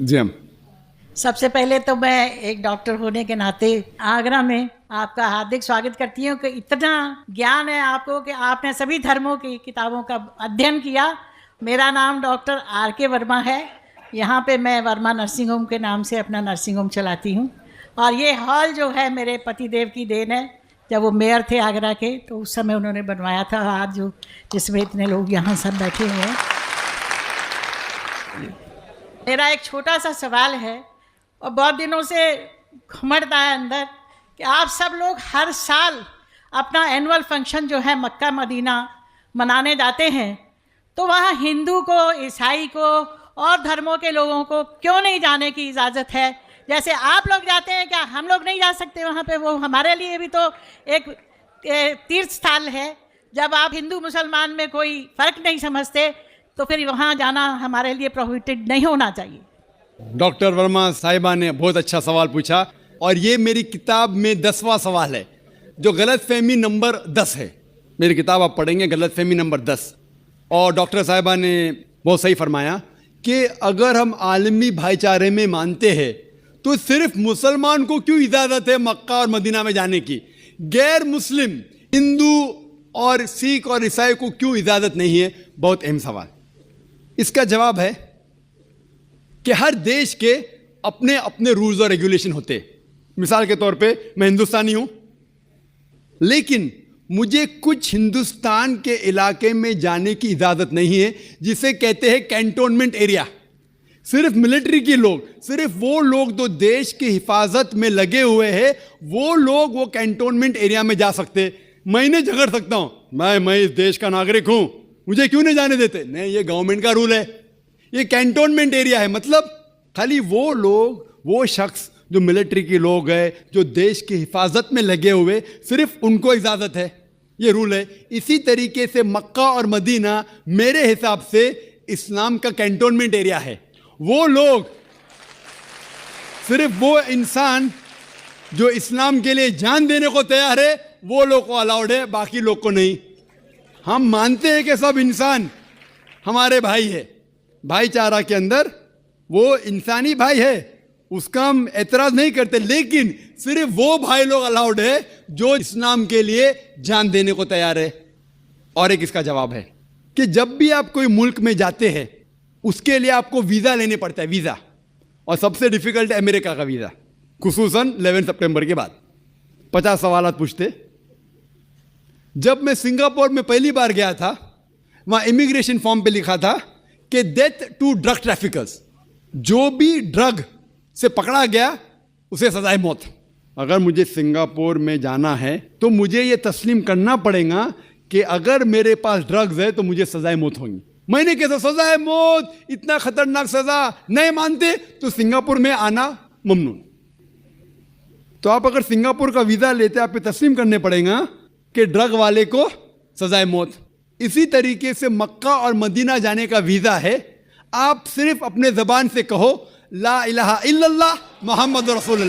जी हम। सबसे पहले तो मैं एक डॉक्टर होने के नाते आगरा में आपका हार्दिक स्वागत करती हूँ कि इतना ज्ञान है आपको कि आपने सभी धर्मों की किताबों का अध्ययन किया। मेरा नाम डॉक्टर R.K. वर्मा है। यहाँ पे मैं वर्मा नर्सिंग होम के नाम से अपना नर्सिंग होम चलाती हूँ। और ये हॉल जो है मेरे पतिदेव की देन है। जब वो मेयर थे आगरा के तो उस समय उन्होंने बनवाया था। आज जो जिसमें इतने लोग यहाँ सब बैठे हुए हैं। मेरा एक छोटा सा सवाल है और बहुत दिनों से घुमड़ता है अंदर कि आप सब लोग हर साल अपना एनुअल फंक्शन जो है मक्का मदीना मनाने जाते हैं, तो वहाँ हिंदू को, ईसाई को और धर्मों के लोगों को क्यों नहीं जाने की इजाज़त है? जैसे आप लोग जाते हैं, क्या हम लोग नहीं जा सकते वहाँ पे? वो हमारे लिए भी तो एक तीर्थ स्थल है। जब आप हिंदू मुसलमान में कोई फ़र्क नहीं समझते तो फिर वहाँ जाना हमारे लिए प्रोहिबिटेड नहीं होना चाहिए। डॉक्टर वर्मा साहिबा ने बहुत अच्छा सवाल पूछा और ये मेरी किताब में 10वां सवाल है जो गलतफहमी नंबर 10 है। मेरी किताब आप पढ़ेंगे गलतफहमी नंबर 10। और डॉक्टर साहिबा ने बहुत सही फरमाया कि अगर हम आलमी भाईचारे में मानते हैं तो सिर्फ मुसलमान को क्यों इजाज़त है मक्का और मदीना में जाने की, गैर मुस्लिम हिंदू और सिख और ईसाई को क्यों इजाज़त नहीं है? बहुत अहम सवाल। इसका जवाब है कि हर देश के अपने अपने रूल्स और रेगुलेशन होते हैं। मिसाल के तौर पे मैं हिंदुस्तानी हूं, लेकिन मुझे कुछ हिंदुस्तान के इलाके में जाने की इजाज़त नहीं है जिसे कहते हैं कैंटोनमेंट एरिया। सिर्फ मिलिट्री के लोग, सिर्फ वो लोग जो देश की हिफाजत में लगे हुए हैं, वो लोग वो कैंटोनमेंट एरिया में जा सकते। मैं इन्हें झगड़ सकता हूं, मैं इस देश का नागरिक हूं, मुझे क्यों नहीं जाने देते? नहीं, ये गवर्नमेंट का रूल है। ये कैंटोनमेंट एरिया है, मतलब खाली वो लोग, वो शख्स जो मिलिट्री के लोग हैं, जो देश की हिफाजत में लगे हुए, सिर्फ उनको इजाज़त है। ये रूल है। इसी तरीके से मक्का और मदीना मेरे हिसाब से इस्लाम का कैंटोनमेंट एरिया है। वो लोग, सिर्फ वो इंसान जो इस्लाम के लिए जान देने को तैयार है, वो लोग को अलाउड है, बाकी लोग को नहीं। हम मानते हैं कि सब इंसान हमारे भाई है, भाईचारा के अंदर वो इंसानी भाई है, उसका हम एतराज़ नहीं करते, लेकिन सिर्फ वो भाई लोग अलाउड है जो इस्लाम के लिए जान देने को तैयार है। और एक इसका जवाब है कि जब भी आप कोई मुल्क में जाते हैं उसके लिए आपको वीज़ा लेने पड़ता है, वीज़ा। और सबसे डिफिकल्ट है अमेरिका का वीज़ा, खुसूसन 11 सितंबर के बाद। 50 सवाल पूछते। जब मैं सिंगापुर में पहली बार गया था, वहाँ इमिग्रेशन फॉर्म पे लिखा था कि डेथ टू ड्रग ट्रैफिकर्स, जो भी ड्रग से पकड़ा गया उसे सजाए मौत। अगर मुझे सिंगापुर में जाना है तो मुझे ये तस्लीम करना पड़ेगा कि अगर मेरे पास ड्रग्स है तो मुझे सजाए मौत होंगी। मैंने कैसे सजाए मौत, इतना खतरनाक सजा नहीं मानते तो सिंगापुर में आना ममनून। तो आप अगर सिंगापुर का वीज़ा लेते, आप पे तस्लीम करने पड़ेगा कि ड्रग वाले को सजाए मौत। इसी तरीके से मक्का और मदीना जाने का वीज़ा है। आप सिर्फ अपने ज़बान से कहो ला इलाहा इल्लल्लाह मुहम्मद रसूलुल्लाह।